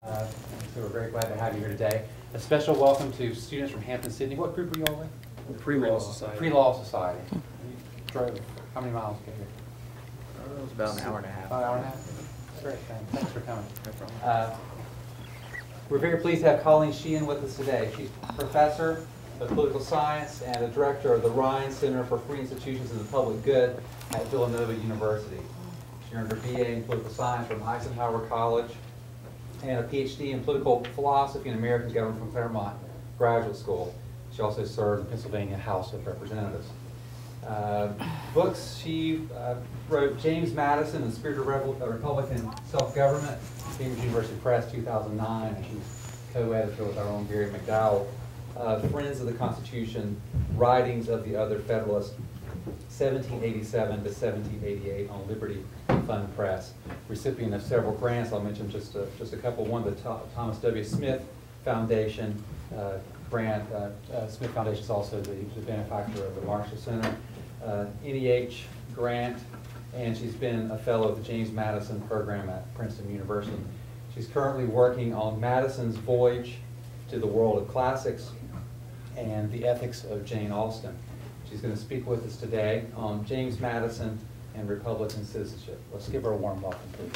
So we're very glad to have you here today. A special welcome to students from Hampton, Sydney. What group were you all with? The Pre-Law Society. Pre-Law Society. You drove how many miles to get here? It was about an hour and a half. About an hour and a half? Great, thanks for coming. No problem. We're very pleased to have Colleen Sheehan with us today. She's professor of political science and the director of the Ryan Center for Free Institutions and the Public Good at Villanova University. She earned her BA in political science from Eisenhower College and a PhD in political philosophy and American government from Claremont Graduate School. She also served in the Pennsylvania House of Representatives. Books, she wrote James Madison and the Spirit of Republican Self-Government, Cambridge University Press, 2009, and she's co-editor with our own Gary McDowell. Friends of the Constitution, Writings of the Other Federalists, 1787 to 1788 on Liberty Fund Press. Recipient of several grants. I'll mention just a couple. One, the Thomas W. Smith Foundation grant. Smith Foundation is also the benefactor of the Marshall Center. NEH grant, and she's been a fellow of the James Madison program at Princeton University. She's currently working on Madison's Voyage to the World of Classics and the Ethics of Jane Austen. She's going to speak with us today on James Madison and Republican Citizenship. Let's give her a warm welcome, please.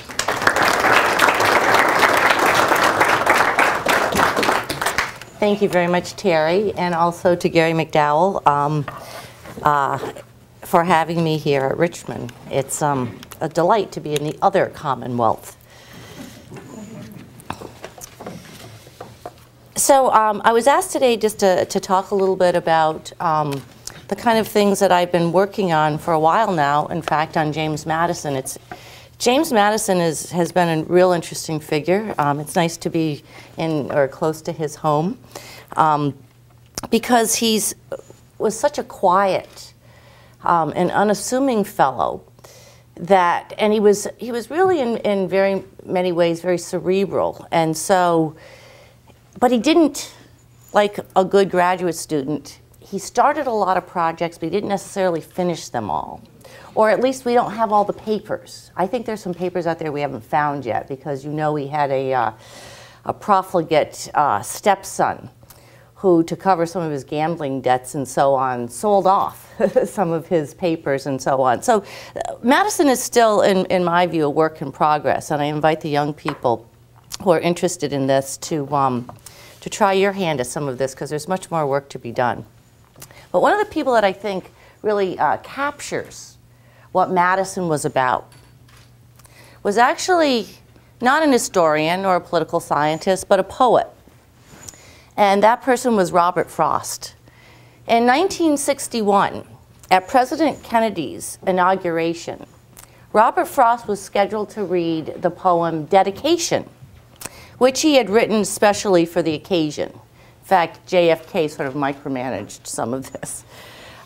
Thank you very much, Terry, and also to Gary McDowell for having me here at Richmond. It's a delight to be in the other Commonwealth. So I was asked today just to talk a little bit about the kind of things that I've been working on for a while now, in fact, on James Madison. James Madison has been a real interesting figure. It's nice to be in or close to his home because was such a quiet and unassuming fellow and he was really in very many ways very cerebral, and so, but he didn't, like a good graduate student, he started a lot of projects, but he didn't necessarily finish them all. Or at least we don't have all the papers. I think there's some papers out there we haven't found yet, because you know he had a profligate stepson who, to cover some of his gambling debts and so on, sold off some of his papers and so on. So Madison is still, in my view, a work in progress, and I invite the young people who are interested in this to try your hand at some of this, because there's much more work to be done. But one of the people that I think really captures what Madison was about was actually not an historian or a political scientist, but a poet. And that person was Robert Frost. In 1961, at President Kennedy's inauguration, Robert Frost was scheduled to read the poem Dedication, which he had written especially for the occasion. In fact, JFK sort of micromanaged some of this.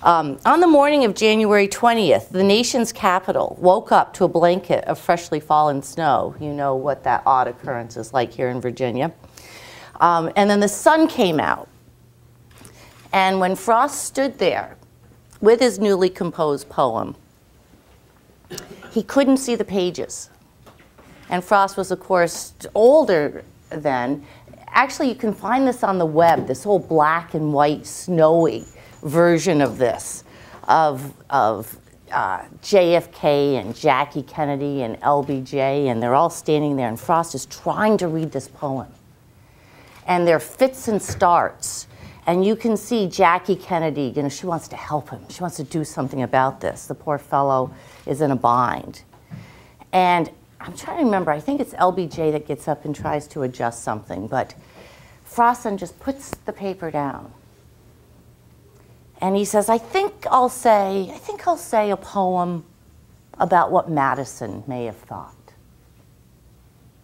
On the morning of January 20th, the nation's capital woke up to a blanket of freshly fallen snow. You know what that odd occurrence is like here in Virginia. And then the sun came out. And when Frost stood there with his newly composed poem, he couldn't see the pages. And Frost was, of course, older then. Actually, you can find this on the web, this whole black and white, snowy version of this, of JFK and Jackie Kennedy and LBJ, and they're all standing there, and Frost is trying to read this poem. And there are fits and starts, and you can see Jackie Kennedy, you know, she wants to help him. She wants to do something about this. The poor fellow is in a bind. And I'm trying to remember, I think it's LBJ that gets up and tries to adjust something, but Frost then just puts the paper down. And he says, I think I'll say a poem about what Madison may have thought.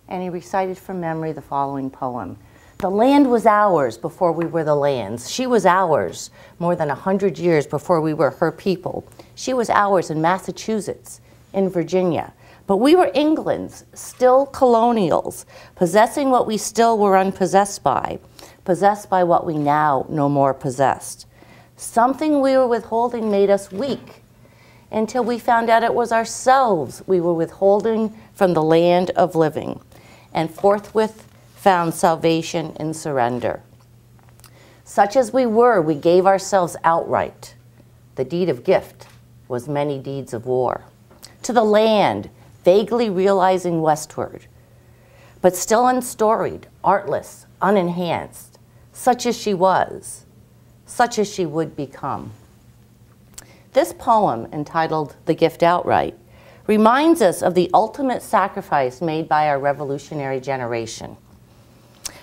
And he recited from memory the following poem. The land was ours before we were the land's. She was ours more than 100 years before we were her people. She was ours in Massachusetts, in Virginia. But we were England's, still colonials, possessing what we still were unpossessed by what we now no more possessed. Something we were withholding made us weak, until we found out it was ourselves we were withholding from the land of living, and forthwith found salvation in surrender. Such as we were, we gave ourselves outright. The deed of gift was many deeds of war. To the land, vaguely realizing westward, but still unstoried, artless, unenhanced, such as she was, such as she would become. This poem, entitled The Gift Outright, reminds us of the ultimate sacrifice made by our revolutionary generation.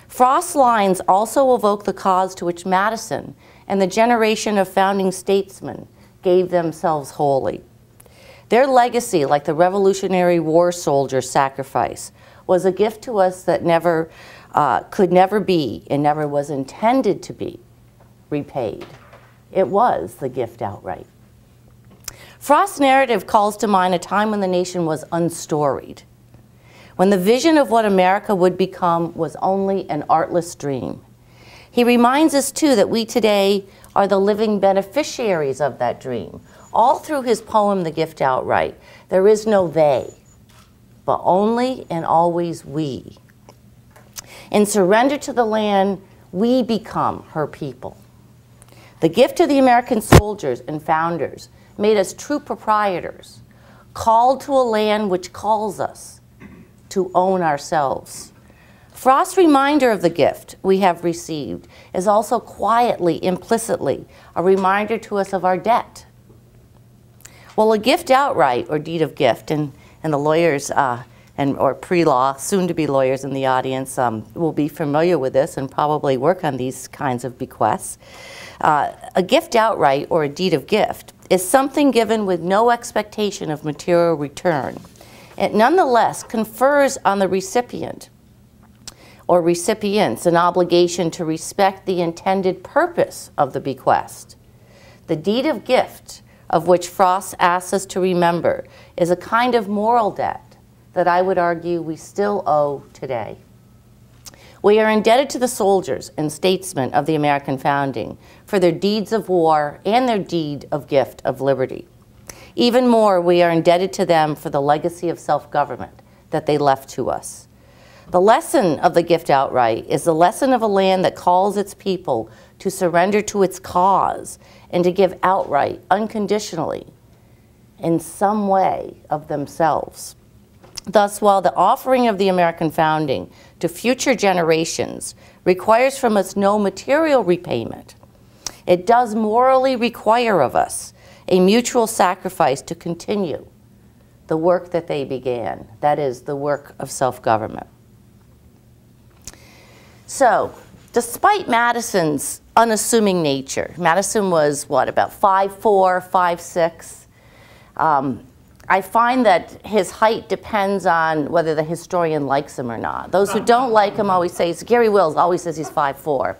Frost's lines also evoke the cause to which Madison and the generation of founding statesmen gave themselves wholly. Their legacy, like the Revolutionary War soldier's sacrifice, was a gift to us that could never be and never was intended to be repaid. It was the gift outright. Frost's narrative calls to mind a time when the nation was unstoried, when the vision of what America would become was only an artless dream. He reminds us, too, that we today are the living beneficiaries of that dream. All through his poem, The Gift Outright, there is no they, but only and always we. In surrender to the land, we become her people. The gift of the American soldiers and founders made us true proprietors, called to a land which calls us to own ourselves. Frost's reminder of the gift we have received is also quietly, implicitly, a reminder to us of our debt. Well, a gift outright, or deed of gift, and the lawyers or pre-law, soon-to-be lawyers in the audience will be familiar with this and probably work on these kinds of bequests. A gift outright, or a deed of gift, is something given with no expectation of material return. It nonetheless confers on the recipient or recipients an obligation to respect the intended purpose of the bequest. The deed of gift, of which Frost asks us to remember, is a kind of moral debt that I would argue we still owe today. We are indebted to the soldiers and statesmen of the American founding for their deeds of war and their deed of gift of liberty. Even more, we are indebted to them for the legacy of self-government that they left to us. The lesson of the gift outright is the lesson of a land that calls its people to surrender to its cause and to give outright, unconditionally, in some way of themselves. Thus, while the offering of the American founding to future generations requires from us no material repayment, it does morally require of us a mutual sacrifice to continue the work that they began, that is, the work of self-government. So, despite Madison's unassuming nature, Madison was, what, about 5'4", 5'6". I find that his height depends on whether the historian likes him or not. Those who don't like him always say, Gary Wills always says he's 5'4".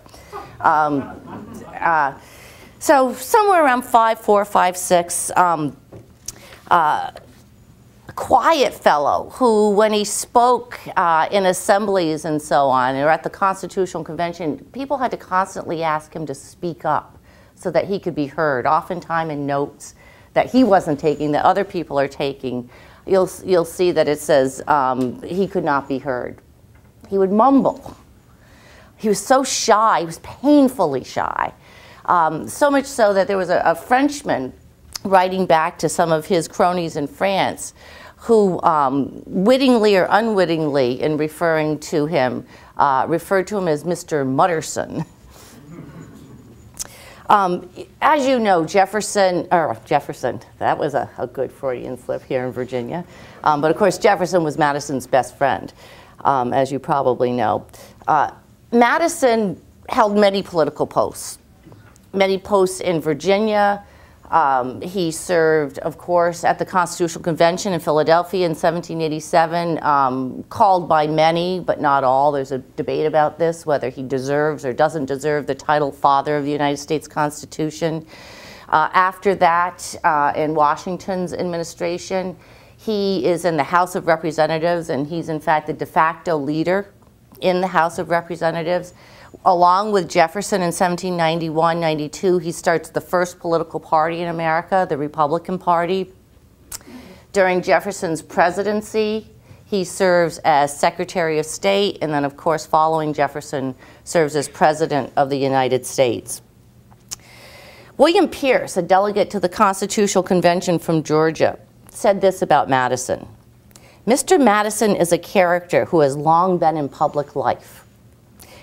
So somewhere around 5'4", 5'6", a quiet fellow who, when he spoke in assemblies and so on, or at the Constitutional Convention, people had to constantly ask him to speak up so that he could be heard, oftentimes in notes that he wasn't taking, that other people are taking. You'll see that it says he could not be heard. He would mumble. He was so shy, he was painfully shy. So much so that there was a Frenchman writing back to some of his cronies in France who, wittingly or unwittingly, in referring to him, referred to him as Mr. Mutterson. As you know, Jefferson, that was a good Freudian slip here in Virginia. But of course, Jefferson was Madison's best friend, as you probably know. Madison held many political posts in Virginia. He served, of course, at the Constitutional Convention in Philadelphia in 1787, called by many, but not all. There's a debate about this, whether he deserves or doesn't deserve the title Father of the United States Constitution. After that, in Washington's administration, he is in the House of Representatives, and he's, in fact, the de facto leader in the House of Representatives. Along with Jefferson in 1791-92, he starts the first political party in America, the Republican Party. During Jefferson's presidency, He serves as Secretary of State, and then, of course, following Jefferson, serves as President of the United States. William Pierce, a delegate to the Constitutional Convention from Georgia, said this about Madison. Mr. Madison is a character who has long been in public life.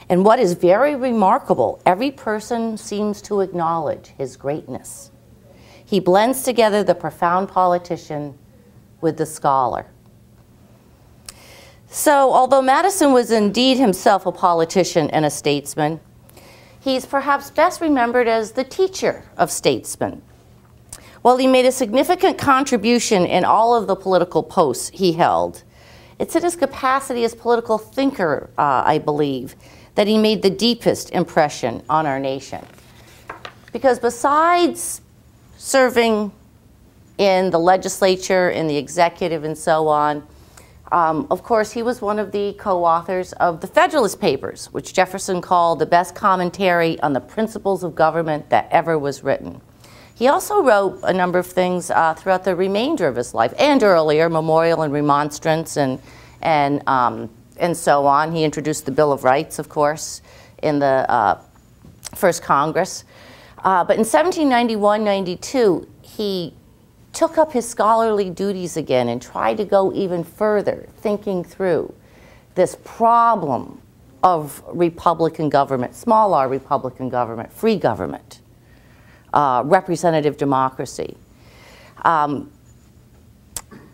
And what is very remarkable, every person seems to acknowledge his greatness. He blends together the profound politician with the scholar. So, although Madison was indeed himself a politician and a statesman, he's perhaps best remembered as the teacher of statesmen. While he made a significant contribution in all of the political posts he held, it's in his capacity as political thinker, I believe, that he made the deepest impression on our nation. Because besides serving in the legislature, in the executive, and so on, of course, he was one of the co-authors of the Federalist Papers, which Jefferson called the best commentary on the principles of government that ever was written. He also wrote a number of things throughout the remainder of his life, and earlier, Memorial and Remonstrance and so on. He introduced the Bill of Rights, of course, in the First Congress. But in 1791-92, he took up his scholarly duties again and tried to go even further, thinking through this problem of Republican government, small r Republican government, free government, representative democracy. And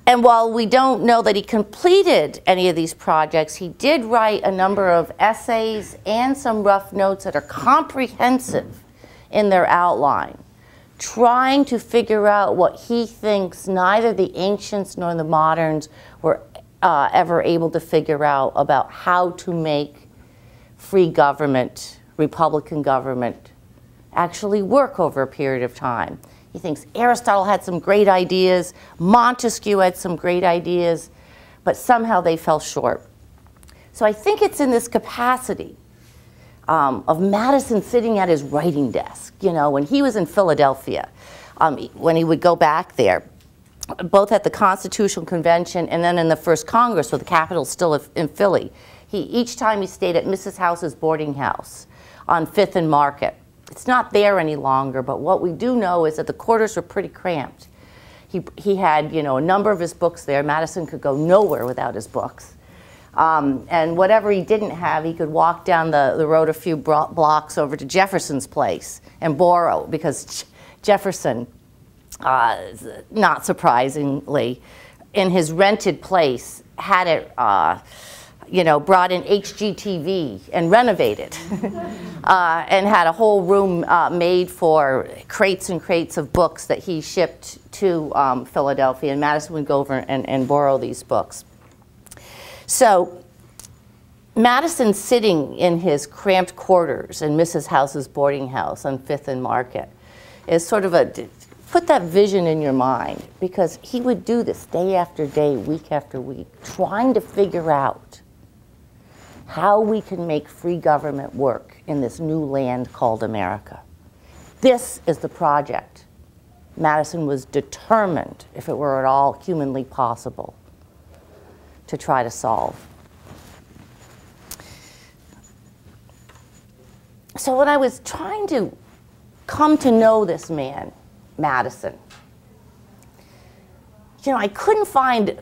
while we don't know that he completed any of these projects, he did write a number of essays and some rough notes that are comprehensive in their outline, trying to figure out what he thinks neither the ancients nor the moderns were ever able to figure out about how to make free government, Republican government, actually work over a period of time. He thinks Aristotle had some great ideas, Montesquieu had some great ideas, but somehow they fell short. So I think it's in this capacity of Madison sitting at his writing desk, you know, when he was in Philadelphia, when he would go back there, both at the Constitutional Convention and then in the First Congress, where the Capitol's still in Philly. Each time he stayed at Mrs. House's boarding house on 5th and Market. It's not there any longer, but what we do know is that the quarters were pretty cramped. He had, you know, a number of his books there. Madison could go nowhere without his books. And whatever he didn't have, he could walk down the road a few blocks over to Jefferson's place and borrow, because Jefferson, not surprisingly, in his rented place, had it you know, brought in HGTV and renovated and had a whole room made for crates and crates of books that he shipped to Philadelphia, and Madison would go over and borrow these books. So Madison sitting in his cramped quarters in Mrs. House's boarding house on 5th and Market is sort of put that vision in your mind, because he would do this day after day, week after week, trying to figure out how we can make free government work in this new land called America. This is the project Madison was determined, if it were at all humanly possible, to try to solve. So when I was trying to come to know this man, Madison, you know, I couldn't find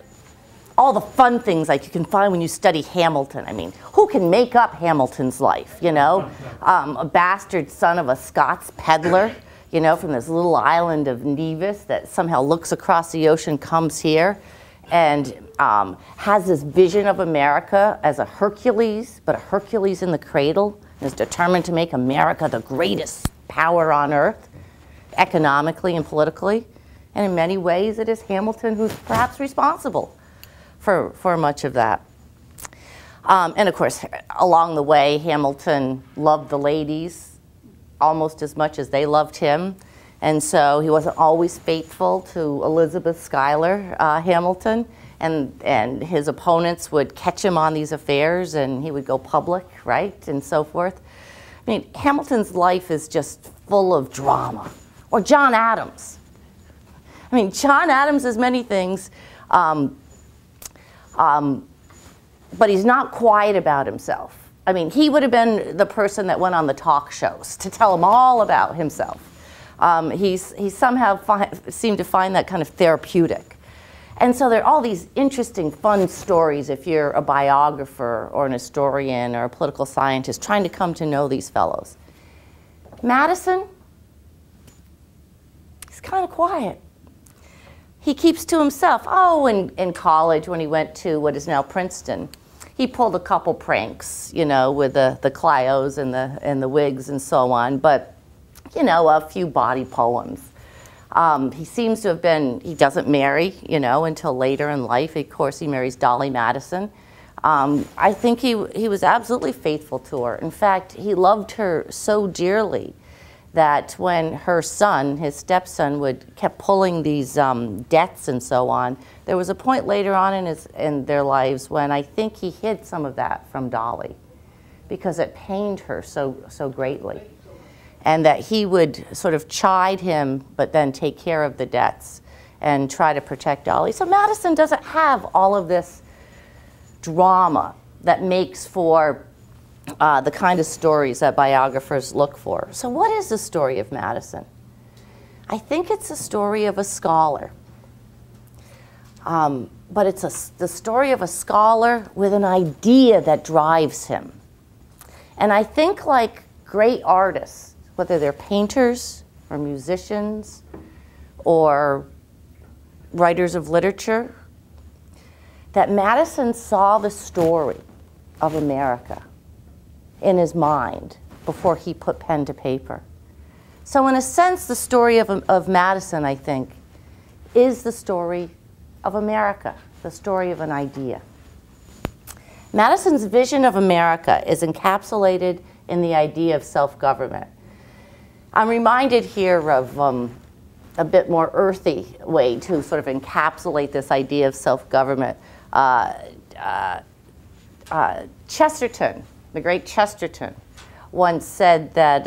all the fun things like you can find when you study Hamilton. I mean, who can make up Hamilton's life, you know? A bastard son of a Scots peddler, you know, from this little island of Nevis that somehow looks across the ocean, comes here, and has this vision of America as a Hercules, but a Hercules in the cradle, and is determined to make America the greatest power on earth, economically and politically. And in many ways, it is Hamilton who's perhaps responsible for much of that. And of course, along the way, Hamilton loved the ladies almost as much as they loved him. And so he wasn't always faithful to Elizabeth Schuyler Hamilton. And his opponents would catch him on these affairs, and he would go public, right, and so forth. I mean, Hamilton's life is just full of drama. Or John Adams. I mean, John Adams is many things. But he's not quiet about himself. I mean, he would have been the person that went on the talk shows to tell him all about himself. He somehow seemed to find that kind of therapeutic. And so there are all these interesting, fun stories if you're a biographer or an historian or a political scientist trying to come to know these fellows. Madison, he's kind of quiet. He keeps to himself. Oh, in college when he went to what is now Princeton, he pulled a couple pranks, you know, with the Clios and the wigs and so on, but, you know, a few body poems. He seems to have been, he doesn't marry, you know, until later in life. Of course, he marries Dolly Madison. I think he was absolutely faithful to her. In fact, he loved her so dearly that when her son, his stepson, kept pulling these debts and so on, there was a point later on in their lives when I think he hid some of that from Dolly because it pained her so greatly. And that he would sort of chide him, but then take care of the debts and try to protect Dolly. So Madison doesn't have all of this drama that makes for the kind of stories that biographers look for. So what is the story of Madison? I think it's the story of a scholar. But it's the story of a scholar with an idea that drives him. And I think like great artists, whether they're painters or musicians or writers of literature, that Madison saw the story of America in his mind before he put pen to paper. So in a sense, the story of Madison, I think, is the story of America, the story of an idea. Madison's vision of America is encapsulated in the idea of self-government. I'm reminded here of a bit more earthy way to sort of encapsulate this idea of self-government. Chesterton, the great Chesterton, once said that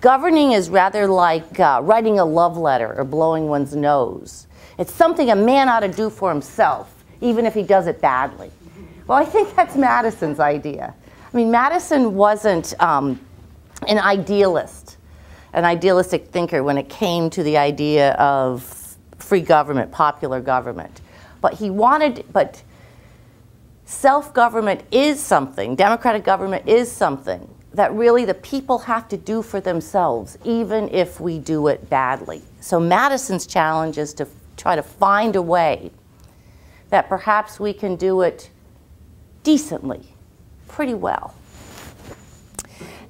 governing is rather like writing a love letter or blowing one's nose. It's something a man ought to do for himself, even if he does it badly. Well, I think that's Madison's idea. I mean, Madison wasn't an idealist, an idealistic thinker when it came to the idea of free government, popular government. But self-government is something, democratic government is something that really the people have to do for themselves, even if we do it badly. So Madison's challenge is to try to find a way that perhaps we can do it decently, pretty well.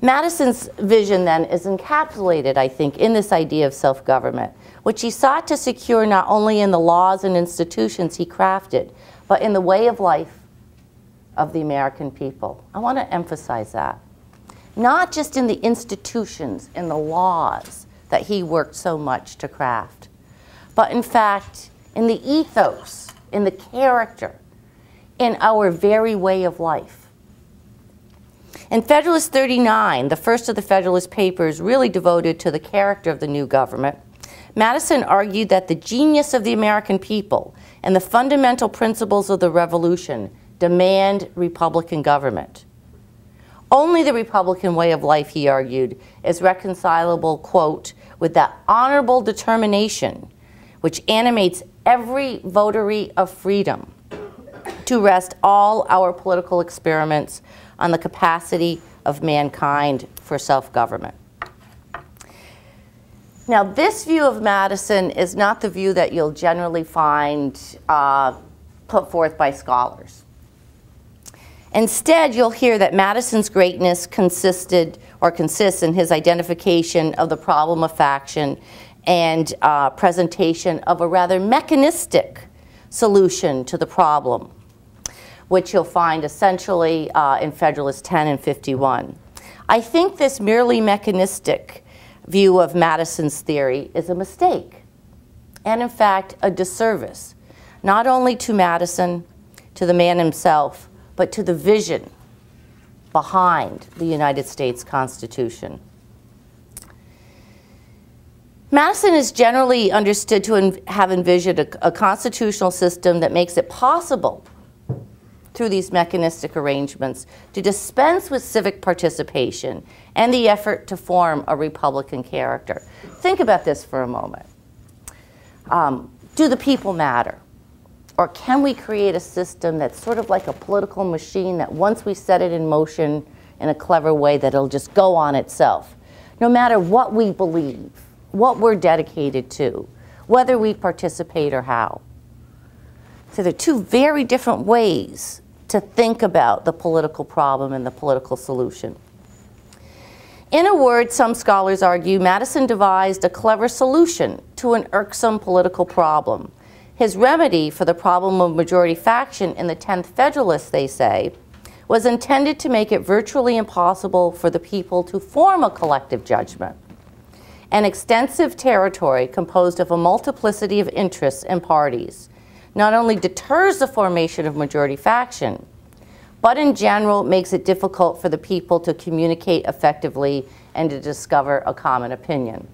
Madison's vision then is encapsulated, I think, in this idea of self-government, which he sought to secure not only in the laws and institutions he crafted, but in the way of life of the American people. I want to emphasize that. Not just in the institutions, in the laws that he worked so much to craft, but in fact, in the ethos, in the character, in our very way of life. In Federalist 39, the first of the Federalist Papers really devoted to the character of the new government, Madison argued that the genius of the American people and the fundamental principles of the Revolution demand Republican government. Only the Republican way of life, he argued, is reconcilable, quote, with that honorable determination which animates every votary of freedom to rest all our political experiments on the capacity of mankind for self-government. Now, this view of Madison is not the view that you'll generally find put forth by scholars. Instead, you'll hear that Madison's greatness consists in his identification of the problem of faction and presentation of a rather mechanistic solution to the problem, which you'll find essentially in Federalist 10 and 51. I think this merely mechanistic view of Madison's theory is a mistake, and in fact a disservice, not only to Madison, to the man himself, but to the vision behind the United States Constitution. Madison is generally understood to have envisioned a constitutional system that makes it possible through these mechanistic arrangements to dispense with civic participation and the effort to form a Republican character. Think about this for a moment. Do the people matter? Or can we create a system that's sort of like a political machine that once we set it in motion in a clever way that it'll just go on itself? No matter what we believe, what we're dedicated to, whether we participate or how. So there are two very different ways to think about the political problem and the political solution. In a word, some scholars argue, Madison devised a clever solution to an irksome political problem. His remedy for the problem of majority faction in the 10th Federalist, they say, was intended to make it virtually impossible for the people to form a collective judgment. An extensive territory composed of a multiplicity of interests and parties not only deters the formation of majority faction, but in general makes it difficult for the people to communicate effectively and to discover a common opinion.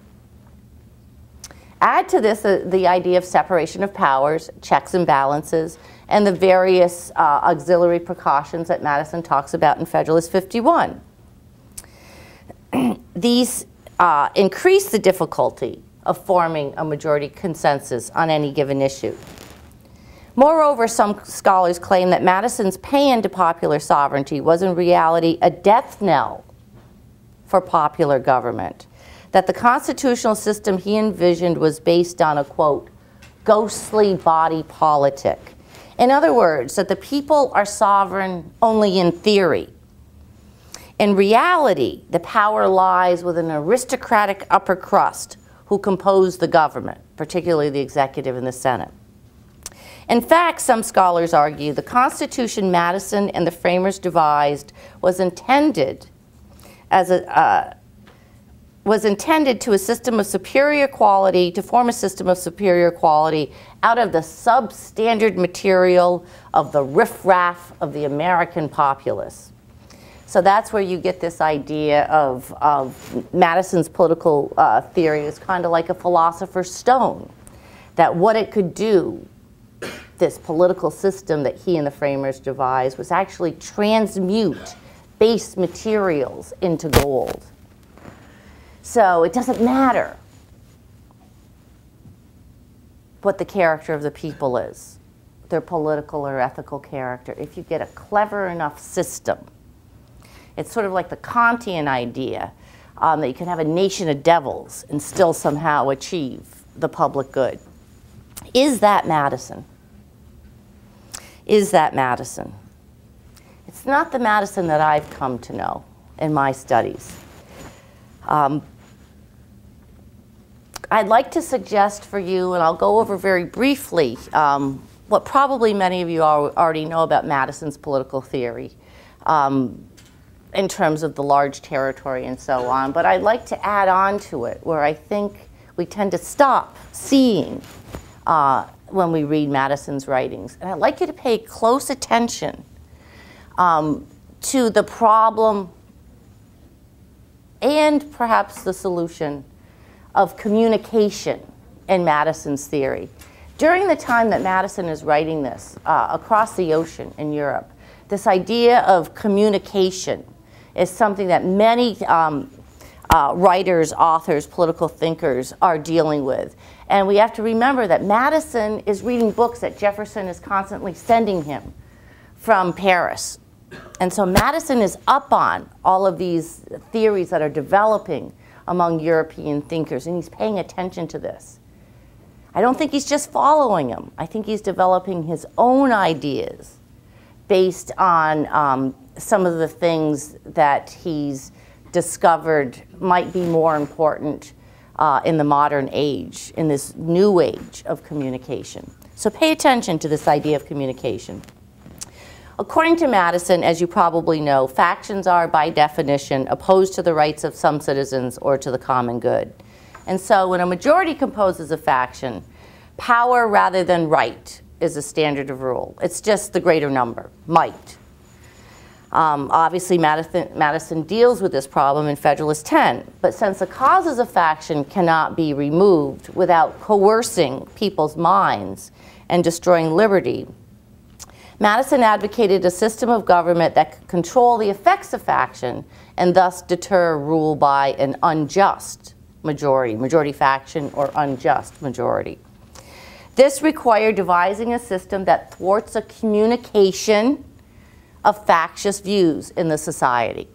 Add to this the idea of separation of powers, checks and balances, and the various auxiliary precautions that Madison talks about in Federalist 51. These increase the difficulty of forming a majority consensus on any given issue. Moreover, some scholars claim that Madison's paean to popular sovereignty was in reality a death knell for popular government, that the constitutional system he envisioned was based on a, quote, ghostly body politic. In other words, that the people are sovereign only in theory. In reality, the power lies with an aristocratic upper crust who compose the government, particularly the executive and the Senate. In fact, some scholars argue the Constitution Madison and the framers devised was intended to a system of superior quality, to form a system of superior quality out of the substandard material of the riffraff of the American populace. So that's where you get this idea of Madison's political theory is kind of like a philosopher's stone, that what it could do, this political system that he and the framers devised, was actually transmute base materials into gold. So it doesn't matter what the character of the people is, their political or ethical character, if you get a clever enough system. It's sort of like the Kantian idea that you can have a nation of devils and still somehow achieve the public good. Is that Madison? Is that Madison? It's not the Madison that I've come to know in my studies. I'd like to suggest for you, and I'll go over very briefly, what probably many of you already know about Madison's political theory in terms of the large territory and so on. But I'd like to add on to it where I think we tend to stop seeing when we read Madison's writings. And I'd like you to pay close attention to the problem and perhaps the solution of communication in Madison's theory. During the time that Madison is writing this, across the ocean in Europe, this idea of communication is something that many writers, authors, political thinkers are dealing with. And we have to remember that Madison is reading books that Jefferson is constantly sending him from Paris. And so Madison is up on all of these theories that are developing among European thinkers, and he's paying attention to this. I don't think he's just following them. I think he's developing his own ideas based on some of the things that he's discovered might be more important in the modern age, in this new age of communication. So pay attention to this idea of communication. According to Madison, as you probably know, factions are, by definition, opposed to the rights of some citizens or to the common good. And so when a majority composes a faction, power rather than right is a standard of rule. It's just the greater number, might. Obviously, Madison deals with this problem in Federalist 10, but since the causes of faction cannot be removed without coercing people's minds and destroying liberty, Madison advocated a system of government that could control the effects of faction and thus deter rule by an unjust majority faction or unjust majority. This required devising a system that thwarts a communication of factious views in the society.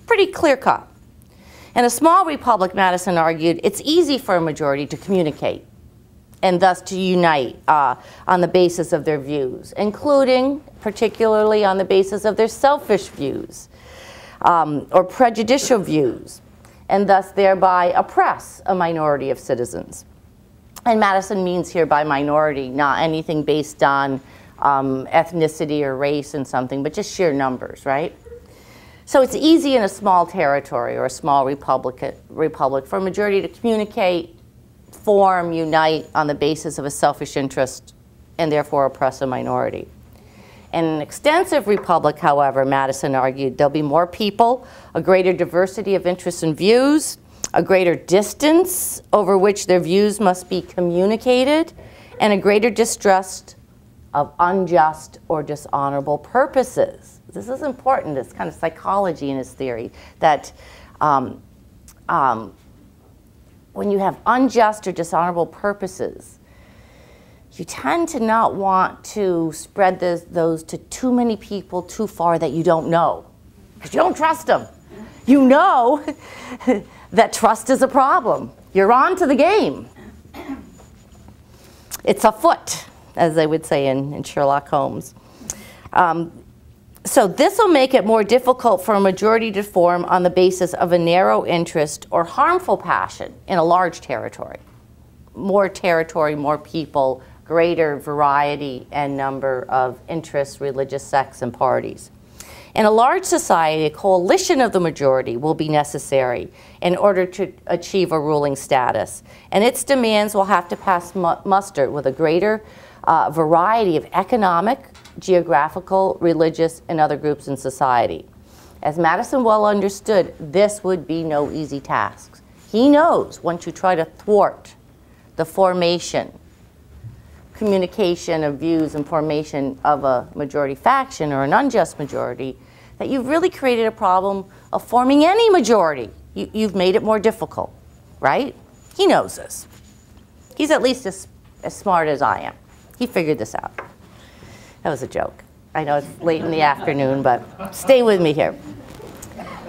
Pretty clear-cut. In a small republic, Madison argued, it's easy for a majority to communicate and thus to unite on the basis of their views, including, particularly on the basis of their selfish views or prejudicial views, and thus thereby oppress a minority of citizens. And Madison means here by minority not anything based on ethnicity or race and something, but just sheer numbers, right? So it's easy in a small territory or a small republic for a majority to communicate, form, unite on the basis of a selfish interest and therefore oppress a minority. In an extensive republic, however, Madison argued, there'll be more people, a greater diversity of interests and views, a greater distance over which their views must be communicated, and a greater distrust of unjust or dishonorable purposes. This is important, this kind of psychology in his theory, that when you have unjust or dishonorable purposes, you tend to not want to spread those to too many people too far that you don't know, because you don't trust them. You know that trust is a problem. You're on to the game. It's afoot, as they would say in Sherlock Holmes. So this will make it more difficult for a majority to form on the basis of a narrow interest or harmful passion in a large territory. More territory, more people, greater variety and number of interests, religious sects, and parties. In a large society, a coalition of the majority will be necessary in order to achieve a ruling status, and its demands will have to pass muster with a greater variety of economic, geographical, religious, and other groups in society. As Madison well understood, this would be no easy task. He knows once you try to thwart the formation, communication of views and formation of a majority faction or an unjust majority, that you've really created a problem of forming any majority. You've made it more difficult, right? He knows this. He's at least as smart as I am. He figured this out. That was a joke. I know it's late in the afternoon, but stay with me here.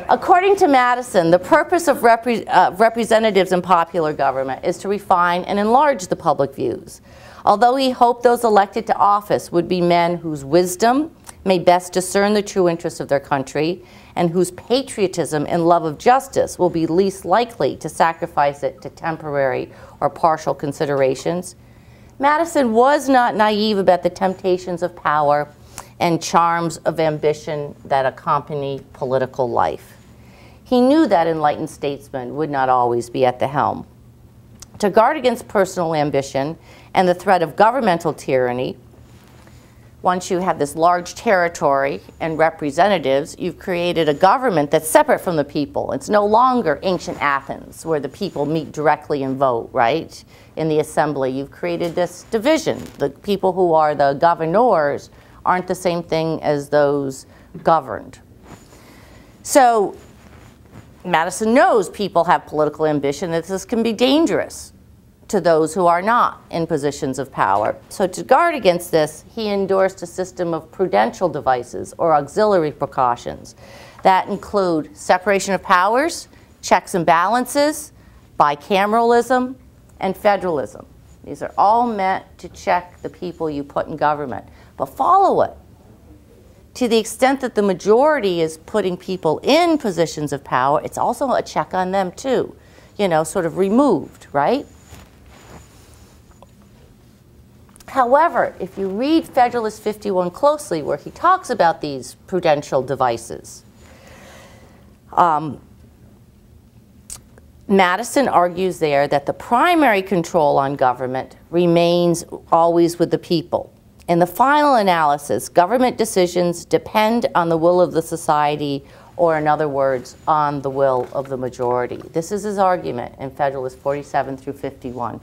According to Madison, the purpose of representatives in popular government is to refine and enlarge the public views. Although he hoped those elected to office would be men whose wisdom may best discern the true interests of their country and whose patriotism and love of justice will be least likely to sacrifice it to temporary or partial considerations, Madison was not naive about the temptations of power and charms of ambition that accompany political life. He knew that enlightened statesmen would not always be at the helm. To guard against personal ambition and the threat of governmental tyranny, once you have this large territory and representatives, you've created a government that's separate from the people. It's no longer ancient Athens where the people meet directly and vote, right? In the assembly, you've created this division. The people who are the governors aren't the same thing as those governed. So Madison knows people have political ambition, that this can be dangerous to those who are not in positions of power. So to guard against this, he endorsed a system of prudential devices or auxiliary precautions that include separation of powers, checks and balances, bicameralism, and federalism. These are all meant to check the people you put in government, but follow it. To the extent that the majority is putting people in positions of power, it's also a check on them too, you know, sort of removed, right? However, if you read Federalist 51 closely, where he talks about these prudential devices, Madison argues there that the primary control on government remains always with the people. In the final analysis, government decisions depend on the will of the society, or in other words, on the will of the majority. This is his argument in Federalist 47 through 51.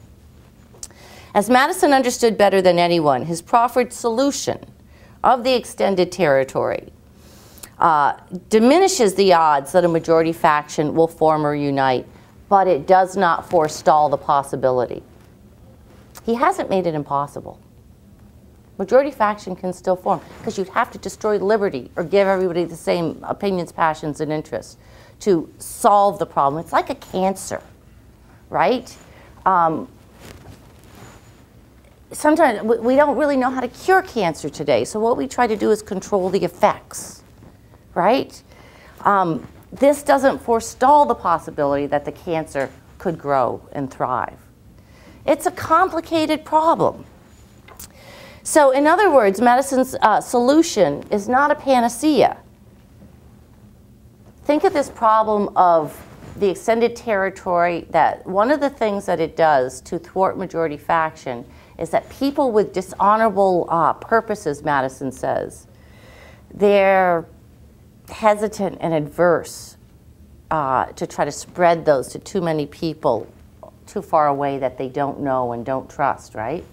As Madison understood better than anyone, his proffered solution of the extended territory diminishes the odds that a majority faction will form or unite, but it does not forestall the possibility. He hasn't made it impossible. Majority faction can still form, because you'd have to destroy liberty or give everybody the same opinions, passions, and interests to solve the problem. It's like a cancer, right? Sometimes we don't really know how to cure cancer today, so what we try to do is control the effects, right? This doesn't forestall the possibility that the cancer could grow and thrive. It's a complicated problem. So in other words, Madison's solution is not a panacea. Think of this problem of the extended territory, that one of the things that it does to thwart majority faction is that people with dishonorable purposes, Madison says, they're hesitant and adverse to try to spread those to too many people too far away that they don't know and don't trust, right?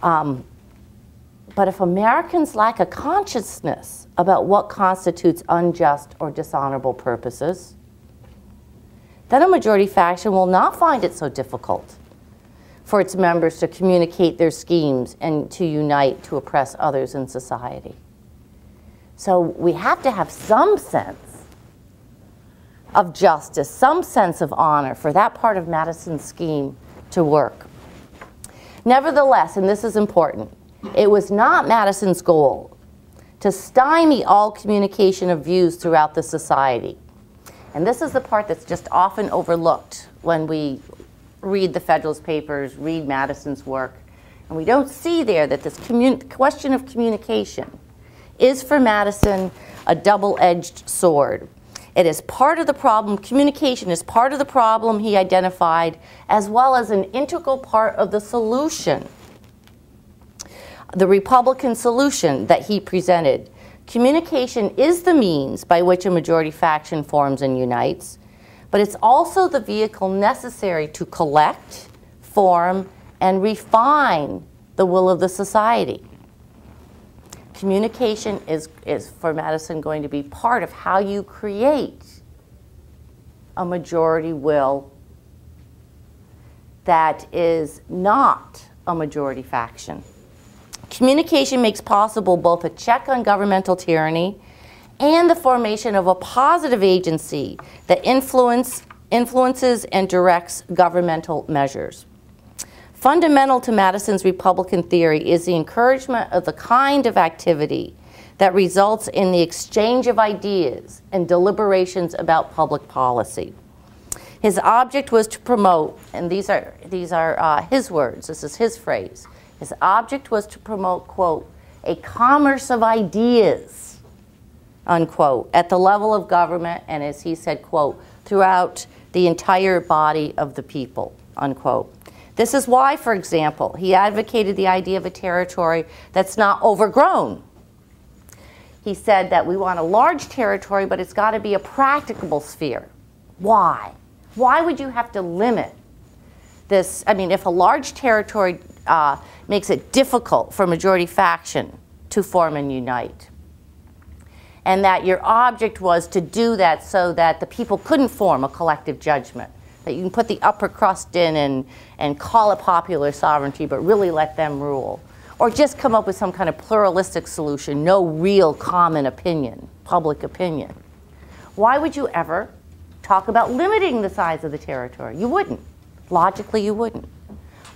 But if Americans lack a consciousness about what constitutes unjust or dishonorable purposes, then a majority faction will not find it so difficult for its members to communicate their schemes and to unite to oppress others in society. So we have to have some sense of justice, some sense of honor for that part of Madison's scheme to work. Nevertheless, and this is important, it was not Madison's goal to stymie all communication of views throughout the society. And this is the part that's just often overlooked when we read the Federalist Papers, read Madison's work, and we don't see there that this question of communication is for Madison a double-edged sword. It is part of the problem, communication is part of the problem he identified, as well as an integral part of the solution. The Republican solution that he presented. Communication is the means by which a majority faction forms and unites, but it's also the vehicle necessary to collect, form, and refine the will of the society. Communication is for Madison going to be part of how you create a majority will that is not a majority faction. Communication makes possible both a check on governmental tyranny and the formation of a positive agency that influences and directs governmental measures. Fundamental to Madison's Republican theory is the encouragement of the kind of activity that results in the exchange of ideas and deliberations about public policy. His object was to promote, and these are his words, this is his phrase, his object was to promote, quote, a commerce of ideas, unquote, at the level of government, and as he said, quote, throughout the entire body of the people, unquote. This is why, for example, he advocated the idea of a territory that's not overgrown. He said that we want a large territory, but it's got to be a practicable sphere. Why? Why would you have to limit this? I mean, if a large territory makes it difficult for majority faction to form and unite, and that your object was to do that so that the people couldn't form a collective judgment, that you can put the upper crust in and call it popular sovereignty, but really let them rule. Or just come up with some kind of pluralistic solution, no real common opinion, public opinion. Why would you ever talk about limiting the size of the territory? You wouldn't. Logically, you wouldn't.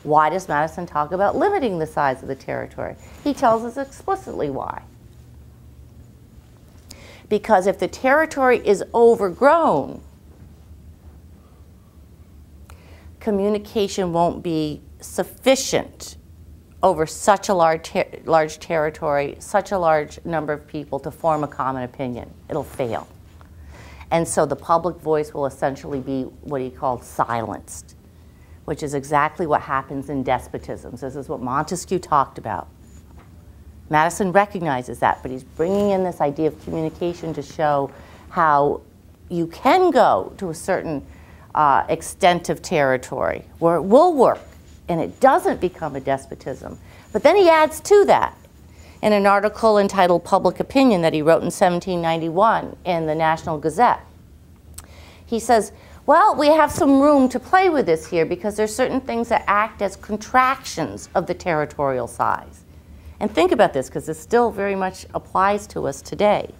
Why does Madison talk about limiting the size of the territory? He tells us explicitly why. Because if the territory is overgrown, communication won't be sufficient over such a large territory, such a large number of people to form a common opinion. It'll fail. And so the public voice will essentially be what he called silenced, which is exactly what happens in despotisms. This is what Montesquieu talked about. Madison recognizes that, but he's bringing in this idea of communication to show how you can go to a certain extent of territory where it will work and it doesn't become a despotism. But then he adds to that in an article entitled Public Opinion that he wrote in 1791 in the National Gazette. He says, well, we have some room to play with this here because there's certain things that act as contractions of the territorial size. And think about this, because this still very much applies to us today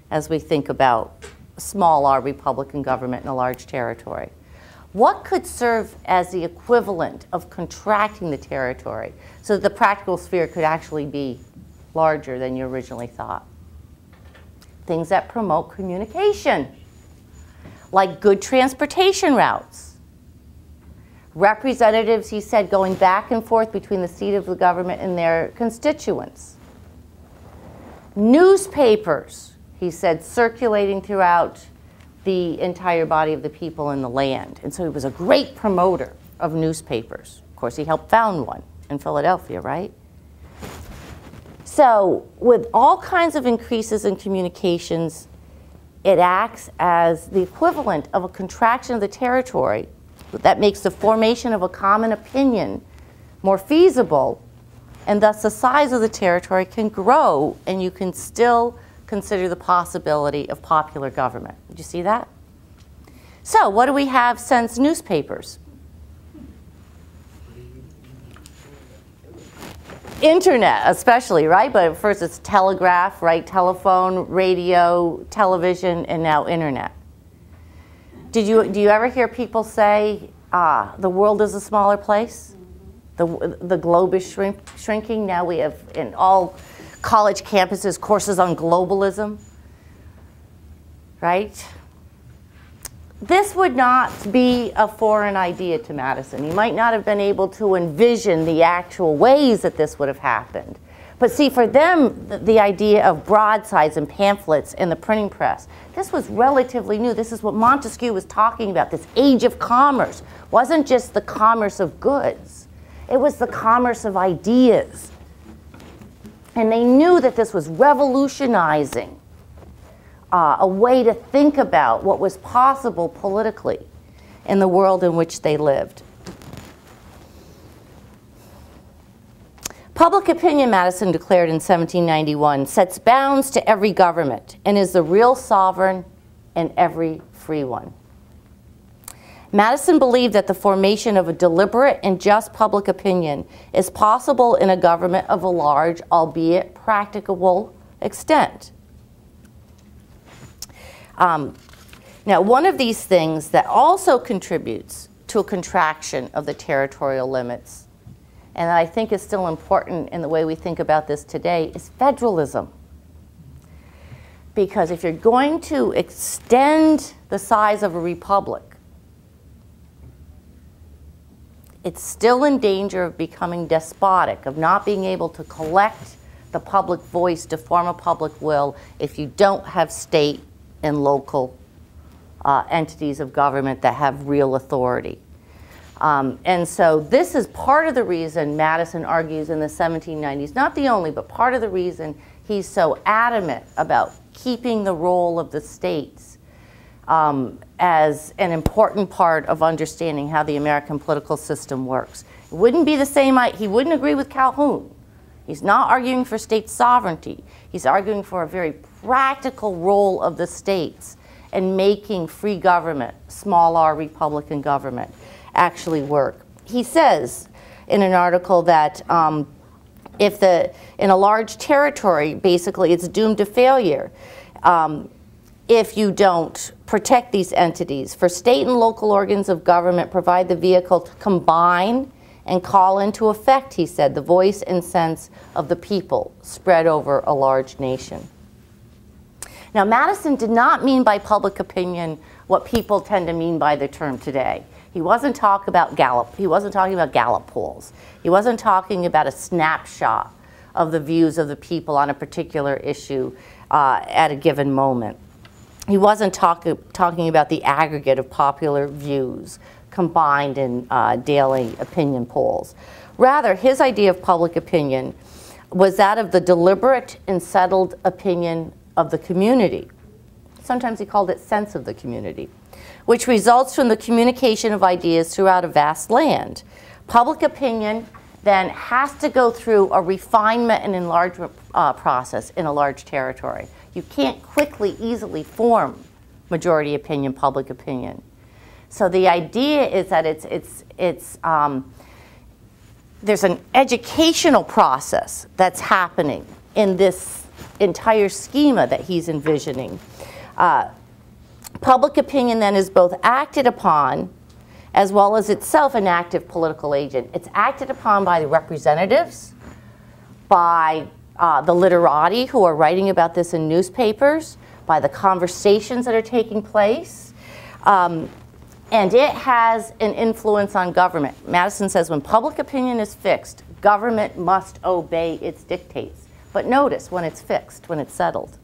as we think about small r Republican government in a large territory. What could serve as the equivalent of contracting the territory so that the practical sphere could actually be larger than you originally thought? Things that promote communication, like good transportation routes. Representatives, he said, going back and forth between the seat of the government and their constituents. Newspapers, he said, circulating throughout the entire body of the people in the land. And so he was a great promoter of newspapers. Of course, he helped found one in Philadelphia, right? So with all kinds of increases in communications, it acts as the equivalent of a contraction of the territory that makes the formation of a common opinion more feasible, and thus the size of the territory can grow, and you can still consider the possibility of popular government. Did you see that? So what do we have since newspapers? Internet, especially, right? But first it's telegraph, right? Telephone, radio, television, and now internet. Do you ever hear people say, the world is a smaller place? The globe is shrinking. Now we have in all college campuses courses on globalism, right? This would not be a foreign idea to Madison. He might not have been able to envision the actual ways that this would have happened. But see, for them, the idea of broadsides and pamphlets and the printing press, this was relatively new. This is what Montesquieu was talking about. This age of commerce wasn't just the commerce of goods. It was the commerce of ideas. And they knew that this was revolutionizing a way to think about what was possible politically in the world in which they lived. Public opinion, Madison declared in 1791, sets bounds to every government and is the real sovereign and every free one. Madison believed that the formation of a deliberate and just public opinion is possible in a government of a large, albeit practicable, extent. Now, one of these things that also contributes to a contraction of the territorial limits, and that I think is still important in the way we think about this today, is federalism. Because if you're going to extend the size of a republic, it's still in danger of becoming despotic, of not being able to collect the public voice to form a public will if you don't have state and local entities of government that have real authority. And so this is part of the reason Madison argues in the 1790s, not the only, but part of the reason he's so adamant about keeping the role of the states as an important part of understanding how the American political system works. It wouldn't be the same, he wouldn't agree with Calhoun. He's not arguing for state sovereignty. He's arguing for a very practical role of the states in making free government, small r Republican government, actually work. He says in an article that in a large territory, basically it's doomed to failure if you don't protect these entities. For state and local organs of government provide the vehicle to combine and call into effect, he said, the voice and sense of the people spread over a large nation. Now, Madison did not mean by public opinion what people tend to mean by the term today. He wasn't talking about Gallup. He wasn't talking about Gallup polls. He wasn't talking about a snapshot of the views of the people on a particular issue at a given moment. He wasn't talking about the aggregate of popular views combined in daily opinion polls. Rather, his idea of public opinion was that of the deliberate and settled opinion of the community. Sometimes he called it sense of the community, which results from the communication of ideas throughout a vast land, Public opinion then has to go through a refinement and enlargement process in a large territory. You can't quickly, easily form majority opinion, public opinion. So the idea is that there's an educational process that's happening in this entire schema that he's envisioning. Public opinion then is both acted upon as well as itself an active political agent. It's acted upon by the representatives, by the literati who are writing about this in newspapers, by the conversations that are taking place, and it has an influence on government. Madison says when public opinion is fixed, government must obey its dictates. But notice, when it's fixed, when it's settled,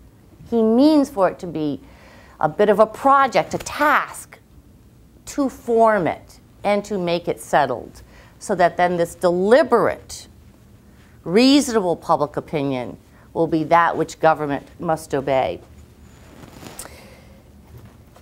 he means for it to be a bit of a project, a task, to form it and to make it settled, so that then this deliberate, reasonable public opinion will be that which government must obey.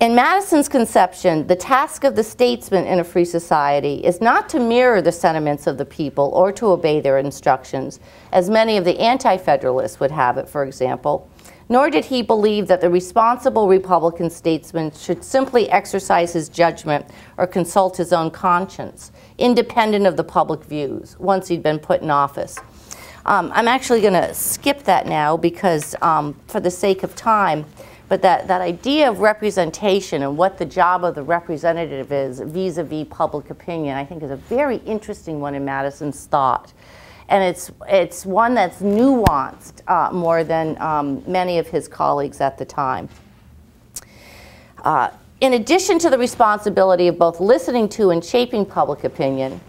In Madison's conception, the task of the statesman in a free society is not to mirror the sentiments of the people or to obey their instructions, as many of the anti-federalists would have it, for example, nor did he believe that the responsible Republican statesman should simply exercise his judgment or consult his own conscience, independent of the public views, once he'd been put in office. I'm actually going to skip that now because, for the sake of time, but that idea of representation and what the job of the representative is vis-a-vis public opinion, I think is a very interesting one in Madison's thought. And it's one that's nuanced more than many of his colleagues at the time. In addition to the responsibility of both listening to and shaping public opinion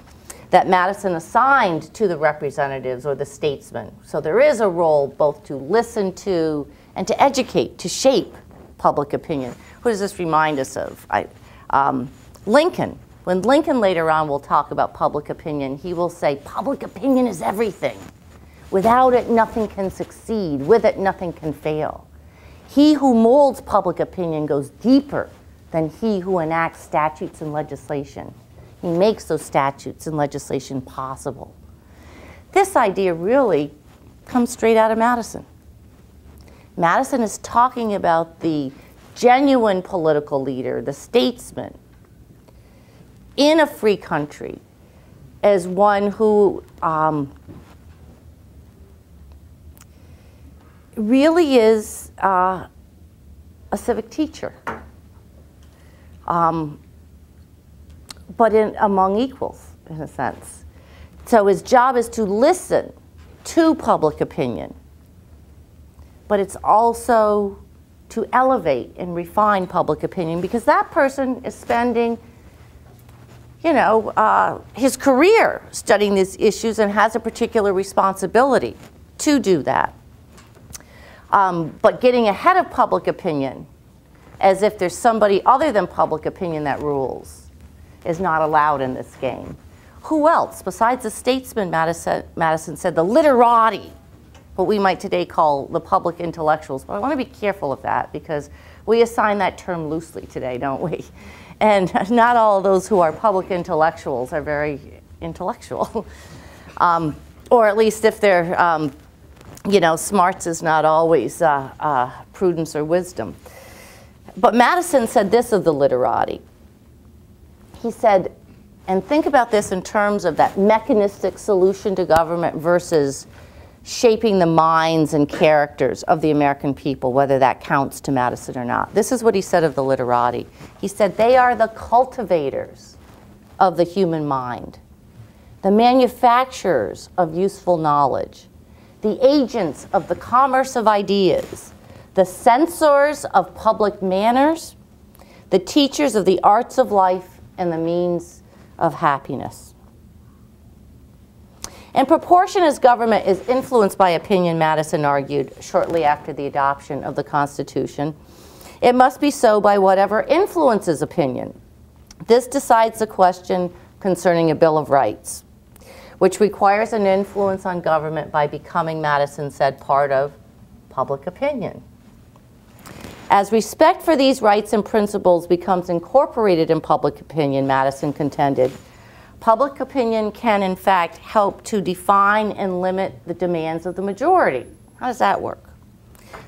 that Madison assigned to the representatives or the statesmen, so there is a role both to listen to and to educate, to shape public opinion. Who does this remind us of? Lincoln. When Lincoln later on will talk about public opinion, he will say, public opinion is everything. Without it, nothing can succeed. With it, nothing can fail. He who molds public opinion goes deeper than he who enacts statutes and legislation. He makes those statutes and legislation possible. This idea really comes straight out of Madison. Madison is talking about the genuine political leader, the statesman, in a free country as one who really is a civic teacher, but among equals, in a sense. So his job is to listen to public opinion, but it's also to elevate and refine public opinion, because that person is spending his career studying these issues and has a particular responsibility to do that. But getting ahead of public opinion, as if there's somebody other than public opinion that rules, is not allowed in this game. Who else, besides the statesman, Madison said, the literati, what we might today call the public intellectuals. But I want to be careful of that, because we assign that term loosely today, don't we? And not all of those who are public intellectuals are very intellectual. Or at least if they're, smarts is not always prudence or wisdom. But Madison said this of the literati. He said, and think about this in terms of that mechanistic solution to government versus shaping the minds and characters of the American people, whether that counts to Madison or not. This is what he said of the literati. He said, they are the cultivators of the human mind, the manufacturers of useful knowledge, the agents of the commerce of ideas, the censors of public manners, the teachers of the arts of life, and the means of happiness. In proportion as government is influenced by opinion, Madison argued shortly after the adoption of the Constitution, it must be so by whatever influences opinion. This decides the question concerning a Bill of Rights, which requires an influence on government by becoming, Madison said, part of public opinion. As respect for these rights and principles becomes incorporated in public opinion, Madison contended, Public opinion can, in fact, help to define and limit the demands of the majority. How does that work?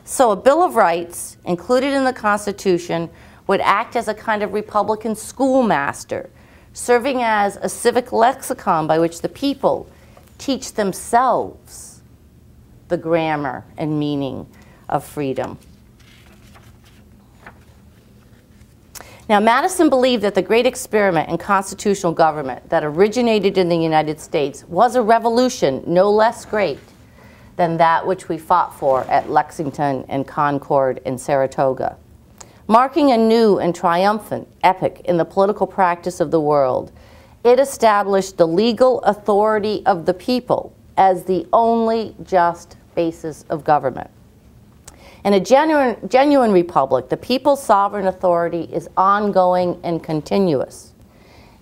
So a Bill of Rights included in the Constitution would act as a kind of Republican schoolmaster, serving as a civic lexicon by which the people teach themselves the grammar and meaning of freedom. Now, Madison believed that the great experiment in constitutional government that originated in the United States was a revolution no less great than that which we fought for at Lexington and Concord and Saratoga. Marking a new and triumphant epoch in the political practice of the world, it established the legal authority of the people as the only just basis of government. In a genuine republic, the people's sovereign authority is ongoing and continuous,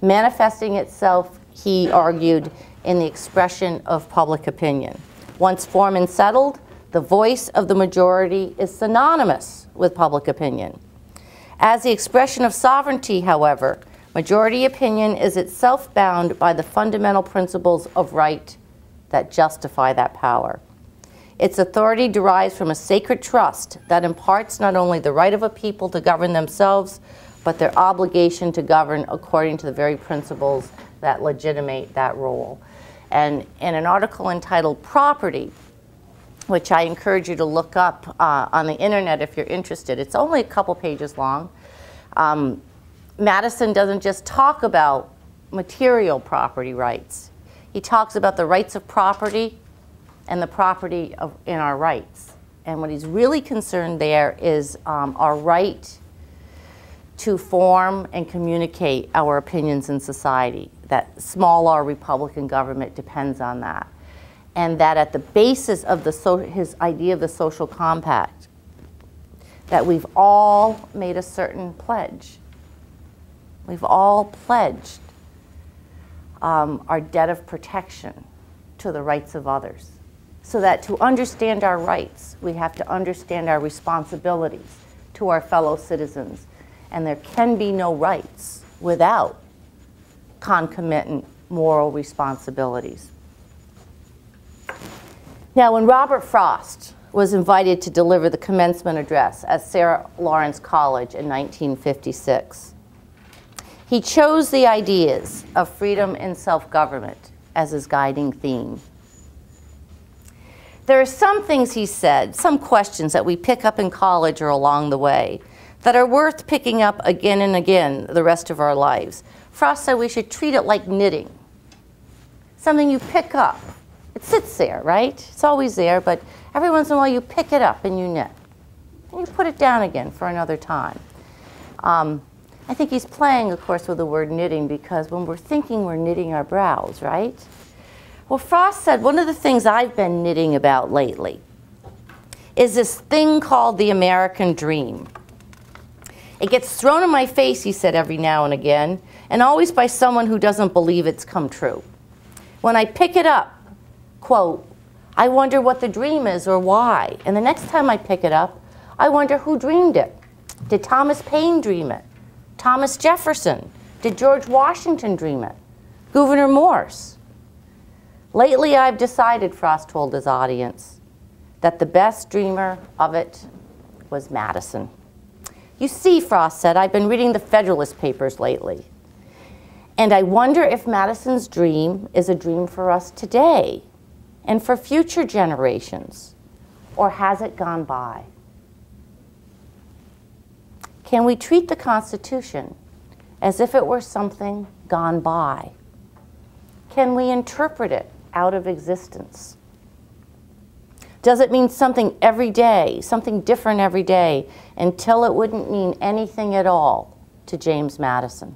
manifesting itself, he argued, in the expression of public opinion. Once formed and settled, the voice of the majority is synonymous with public opinion. As the expression of sovereignty, however, majority opinion is itself bound by the fundamental principles of right that justify that power. Its authority derives from a sacred trust that imparts not only the right of a people to govern themselves, but their obligation to govern according to the very principles that legitimate that role. And in an article entitled Property, which I encourage you to look up on the internet if you're interested, it's only a couple pages long. Madison doesn't just talk about material property rights. He talks about the rights of property and the property in our rights. And what he's really concerned there is our right to form and communicate our opinions in society, that small r Republican government depends on that. And that at the basis of his idea of the social compact, that we've all made a certain pledge. We've all pledged our debt of protection to the rights of others. So that to understand our rights, we have to understand our responsibilities to our fellow citizens. And there can be no rights without concomitant moral responsibilities. Now, when Robert Frost was invited to deliver the commencement address at Sarah Lawrence College in 1956, he chose the ideas of freedom and self-government as his guiding theme. There are some things he said, some questions that we pick up in college or along the way that are worth picking up again and again the rest of our lives. Frost said we should treat it like knitting, something you pick up. It sits there, right? It's always there, but every once in a while you pick it up and you knit. And you put it down again for another time. I think he's playing, of course, with the word knitting because when we're thinking, we're knitting our brows, right? Well, Frost said one of the things I've been knitting about lately is this thing called the American dream. It gets thrown in my face, he said, every now and again, and always by someone who doesn't believe it's come true. When I pick it up, quote, I wonder what the dream is or why. And the next time I pick it up, I wonder who dreamed it. Did Thomas Paine dream it? Thomas Jefferson? Did George Washington dream it? Gouverneur Morse? Lately, I've decided, Frost told his audience, that the best dreamer of it was Madison. You see, Frost said, I've been reading the Federalist Papers lately, and I wonder if Madison's dream is a dream for us today and for future generations, or has it gone by? Can we treat the Constitution as if it were something gone by? Can we interpret it out of existence? Does it mean something every day, something different every day, until it wouldn't mean anything at all to James Madison?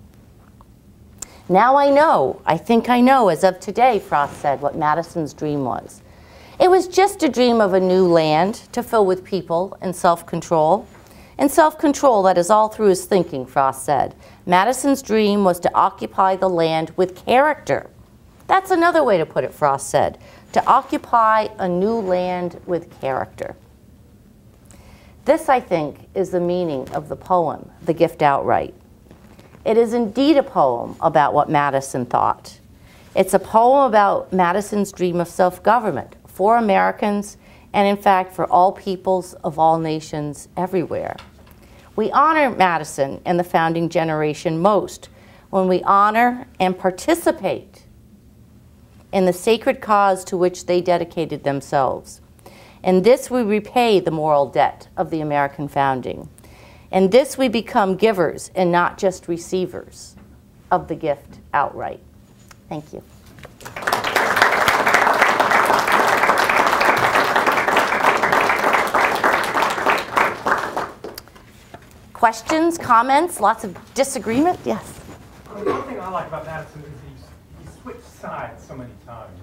Now I think I know, as of today, Frost said, what Madison's dream was. It was just a dream of a new land to fill with people and self-control. And self-control that is all through his thinking, Frost said. Madison's dream was to occupy the land with character. That's another way to put it, Frost said, to occupy a new land with character. This, I think, is the meaning of the poem, The Gift Outright. It is indeed a poem about what Madison thought, It's a poem about Madison's dream of self-government for Americans and, in fact, for all peoples of all nations everywhere. We honor Madison and the founding generation most when we honor and participate in the sacred cause to which they dedicated themselves. In this we repay the moral debt of the American founding. In this we become givers and not just receivers of the gift outright. Thank you. Questions, comments, lots of disagreement? Yes. One thing I like about Madison is he switched sides so many times.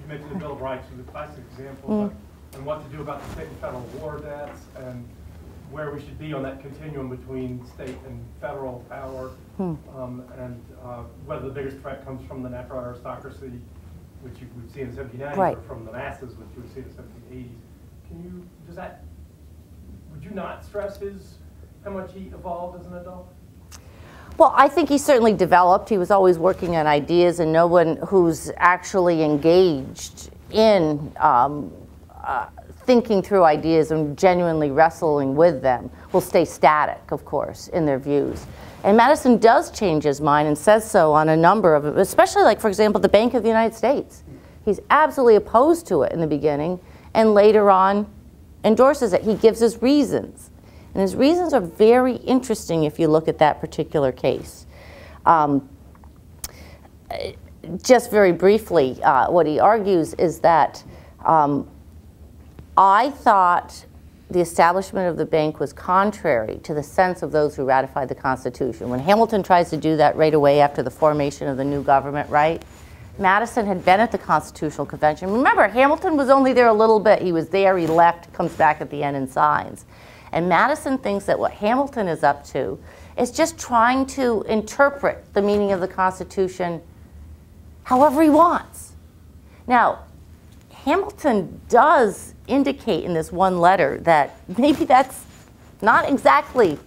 You mentioned the Bill of Rights was a classic example, and what to do about the state and federal war debts, and where we should be on that continuum between state and federal power, and whether the biggest threat comes from the natural aristocracy, which you would see in the 1790s, Right. or from the masses, which you would see in the 1780s. Would you not stress how much he evolved as an adult? Well, I think he certainly developed. He was always working on ideas, and no one who's actually engaged in thinking through ideas and genuinely wrestling with them will stay static, of course, in their views. And Madison does change his mind and says so on a number of them, especially, like, for example, the Bank of the United States. He's absolutely opposed to it in the beginning, and later on endorses it. He gives his reasons. And his reasons are very interesting if you look at that particular case. Just very briefly, what he argues is that I thought the establishment of the bank was contrary to the sense of those who ratified the Constitution. When Hamilton tries to do that right away after the formation of the new government, right? Madison had been at the Constitutional Convention. Remember, Hamilton was only there a little bit. He was there, he left, comes back at the end and signs. And Madison thinks that what Hamilton is up to is just trying to interpret the meaning of the Constitution however he wants. Now, Hamilton does indicate in this one letter that maybe that's not exactly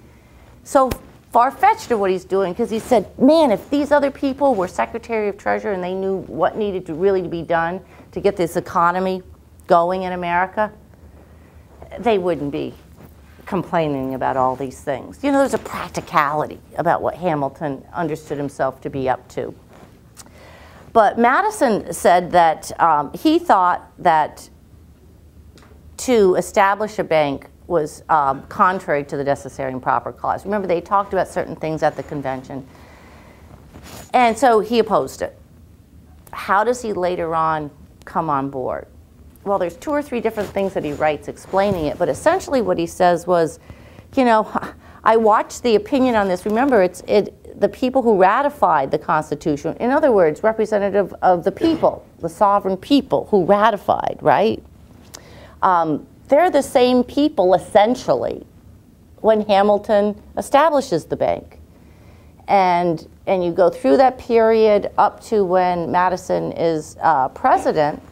so far-fetched of what he's doing, because he said, man, if these other people were Secretary of Treasury and they knew what needed to really be done to get this economy going in America, they wouldn't be complaining about all these things. You know, there's a practicality about what Hamilton understood himself to be up to. But Madison said that he thought that to establish a bank was contrary to the Necessary and Proper Clause. Remember, they talked about certain things at the convention. And so he opposed it. How does he later on come on board? Well, there's 2 or 3 different things that he writes explaining it, but essentially what he says was, you know, I watched the opinion on this. Remember, the people who ratified the Constitution, in other words, representative of the people, the sovereign people who ratified, right? They're the same people, essentially, when Hamilton establishes the bank. And you go through that period up to when Madison is president,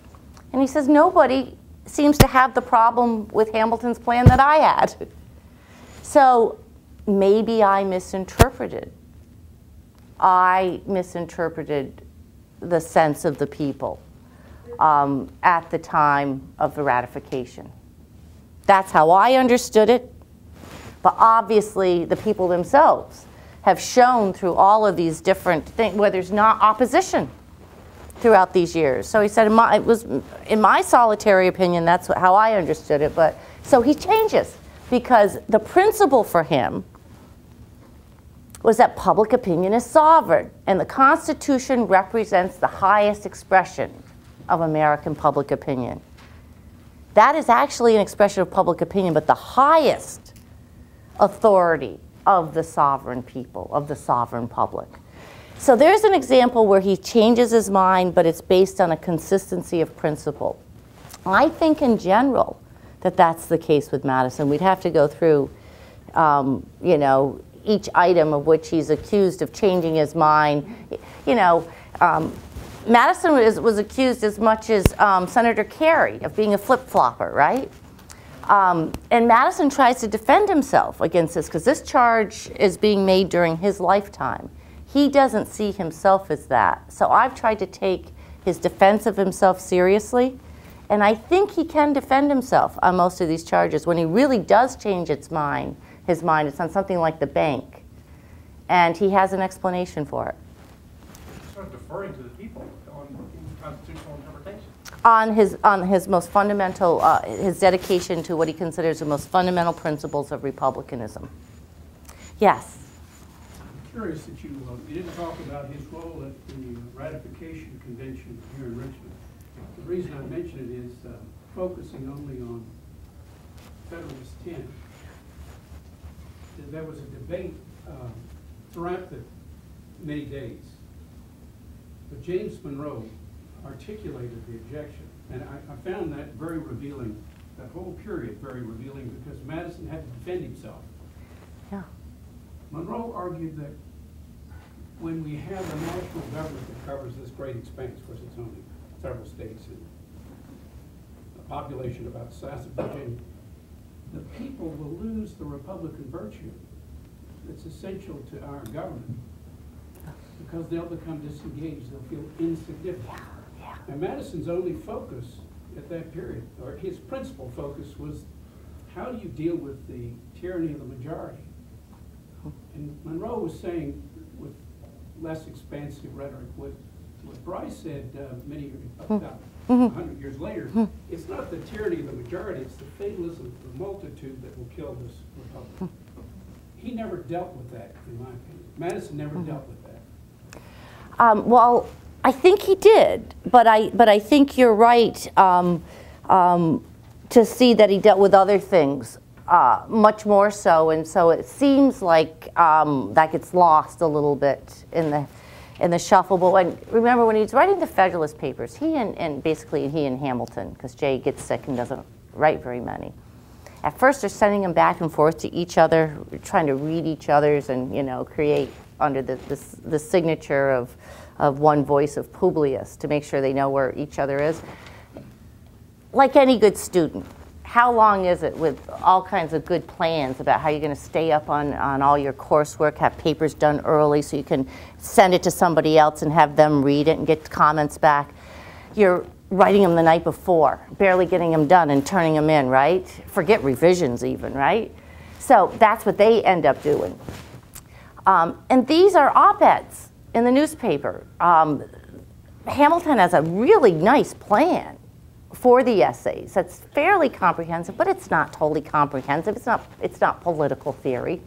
and he says, nobody seems to have the problem with Hamilton's plan that I had. So maybe I misinterpreted. I misinterpreted the sense of the people at the time of the ratification. That's how I understood it. But obviously, the people themselves have shown through all of these different things where there's not opposition throughout these years. So he said, in my solitary opinion, that's how I understood it. But so he changes, because the principle for him was that public opinion is sovereign, and the Constitution represents the highest expression of American public opinion. That is actually an expression of public opinion, but the highest authority of the sovereign people, of the sovereign public. So there's an example where he changes his mind, but it's based on a consistency of principle. I think in general that that's the case with Madison. We'd have to go through, you know, each item of which he's accused of changing his mind. You know, Madison was accused as much as Senator Kerry of being a flip-flopper, right? And Madison tries to defend himself against this, because this charge is being made during his lifetime. He doesn't see himself as that. So I've tried to take his defense of himself seriously, and I think he can defend himself on most of these charges. When he really does change his mind, it's on something like the bank, and he has an explanation for it. Sort of deferring to the people on constitutional interpretation. On his most fundamental, his dedication to what he considers the most fundamental principles of republicanism. Yes? I'm curious that you didn't talk about his role at the ratification convention here in Richmond. The reason I mention it is focusing only on Federalist 10. There was a debate throughout the many days, but James Monroe articulated the objection, and I found that very revealing, that whole period very revealing, because Madison had to defend himself. Yeah. Monroe argued that when we have a national government that covers this great expanse, of course it's only several states and a population about the size of Virginia, the people will lose the Republican virtue that's essential to our government, because they'll become disengaged, they'll feel insignificant. And Madison's only focus at that period, or his principal focus, was how do you deal with the tyranny of the majority? And Monroe was saying, with less expansive rhetoric, what Bryce said about 100 years later, it's not the tyranny of the majority, it's the fatalism of the multitude that will kill this republic. He never dealt with that, in my opinion. Madison never dealt with that. Well, I think he did, but I think you're right to see that he dealt with other things much more so, and so it seems like that gets lost a little bit in the shuffle. But remember, when he was writing the Federalist Papers, he and Hamilton, because Jay gets sick and doesn't write very many. At first, they're sending them back and forth to each other, trying to read each other's and create under the signature of one voice of Publius to make sure they know where each other is. Like any good student, how long is it with all kinds of good plans about how you're going to stay up on all your coursework, have papers done early so you can send it to somebody else and have them read it and get comments back? You're writing them the night before, barely getting them done and turning them in, right? Forget revisions even, right? So that's what they end up doing. And these are op-eds in the newspaper. Hamilton has a really nice plan for the essays that's fairly comprehensive, but it's not totally comprehensive. It's not political theory.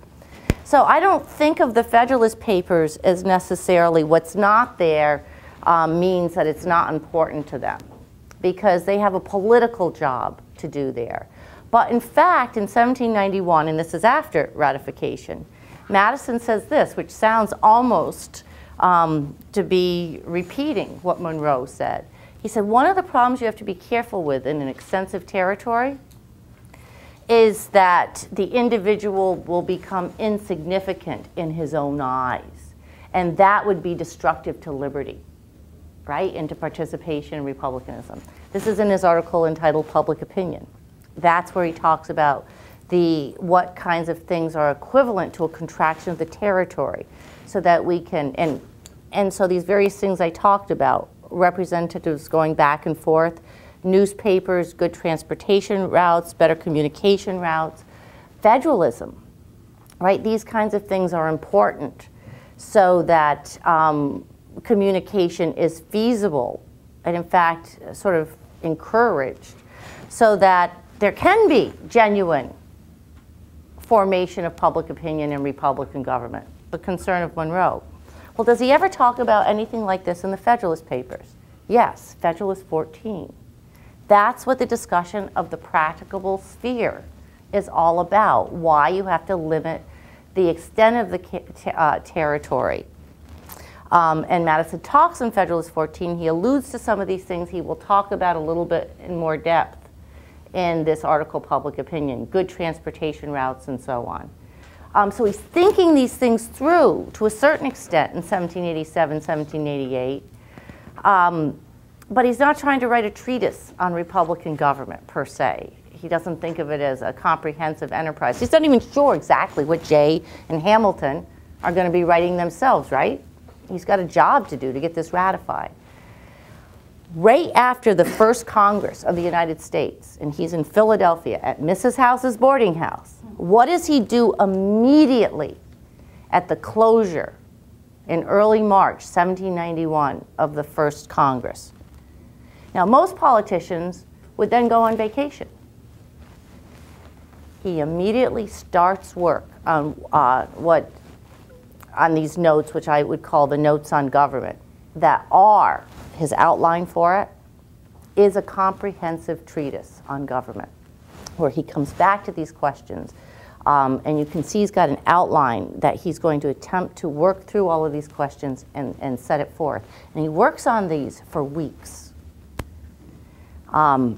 So I don't think of the Federalist Papers as necessarily what's not there means that it's not important to them, because they have a political job to do there. But in fact, in 1791, and this is after ratification, Madison says this, which sounds almost to be repeating what Monroe said. He said, one of the problems you have to be careful with in an extensive territory is that the individual will become insignificant in his own eyes. And that would be destructive to liberty, right, and to participation in republicanism. This is in his article entitled Public Opinion. That's where he talks about what kinds of things are equivalent to a contraction of the territory, so that we can, and so these various things I talked about, representatives going back and forth, newspapers, good transportation routes, better communication routes, federalism, right? These kinds of things are important so that communication is feasible and in fact sort of encouraged, so that there can be genuine formation of public opinion in Republican government, the concern of Monroe. Well, does he ever talk about anything like this in the Federalist Papers? Yes, Federalist 14. That's what the discussion of the practicable sphere is all about, why you have to limit the extent of the territory. And Madison talks in Federalist 14, he alludes to some of these things he will talk about a little bit in more depth in this article, Public Opinion, good transportation routes and so on. So he's thinking these things through to a certain extent in 1787, 1788, but he's not trying to write a treatise on Republican government per se. He doesn't think of it as a comprehensive enterprise. He's not even sure exactly what Jay and Hamilton are going to be writing themselves, right? He's got a job to do to get this ratified. Right after the first Congress of the United States, and he's in Philadelphia at Mrs. House's boarding house, what does he do immediately at the closure in early March 1791 of the first Congress? Now, most politicians would then go on vacation. He immediately starts work on on these notes, which I would call the notes on government, that are, his outline for it, is a comprehensive treatise on government, where he comes back to these questions. And you can see he's got an outline that he's going to attempt to work through all of these questions and set it forth. And he works on these for weeks. And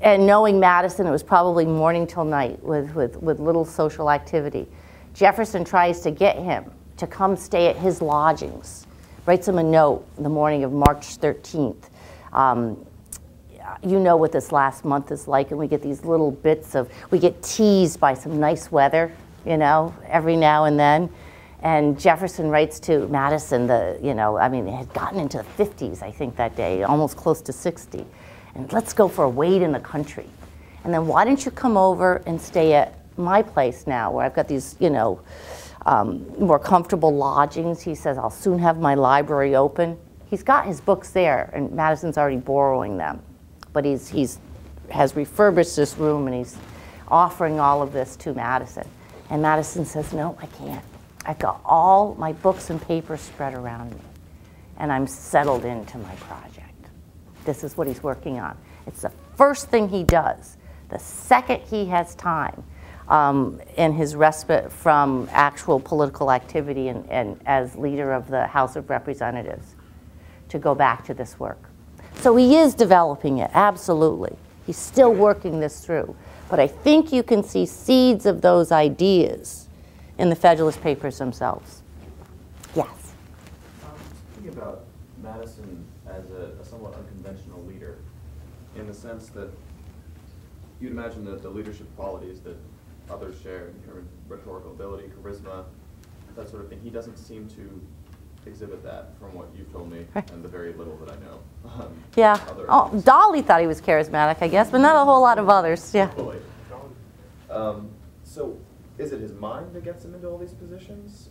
knowing Madison, it was probably morning till night with little social activity. Jefferson tries to get him to come stay at his lodgings, writes him a note the morning of March 13th. You know what this last month is like, and we get these little bits of, we get teased by some nice weather, you know, every now and then. And Jefferson writes to Madison, it had gotten into the 50s, I think, that day, almost close to 60. And let's go for a wade in the country. And then why don't you come over and stay at my place now, where I've got these, more comfortable lodgings. He says, I'll soon have my library open. He's got his books there, and Madison's already borrowing them. But has refurbished this room, and he's offering all of this to Madison. And Madison says, no, I can't. I've got all my books and papers spread around me, and I'm settled into my project. This is what he's working on. It's the first thing he does. The second he has time in his respite from actual political activity and as leader of the House of Representatives, to go back to this work. So he is developing it, absolutely. He's still working this through. But I think you can see seeds of those ideas in the Federalist Papers themselves. Yes? Thinking about Madison as a somewhat unconventional leader, in the sense that you'd imagine that the leadership qualities that others share, rhetorical ability, charisma, that sort of thing, he doesn't seem to exhibit that from what you've told me and the very little that I know. Yeah. Oh, Dolly thought he was charismatic, I guess, but not a whole lot of others. Yeah. So is it his mind that gets him into all these positions?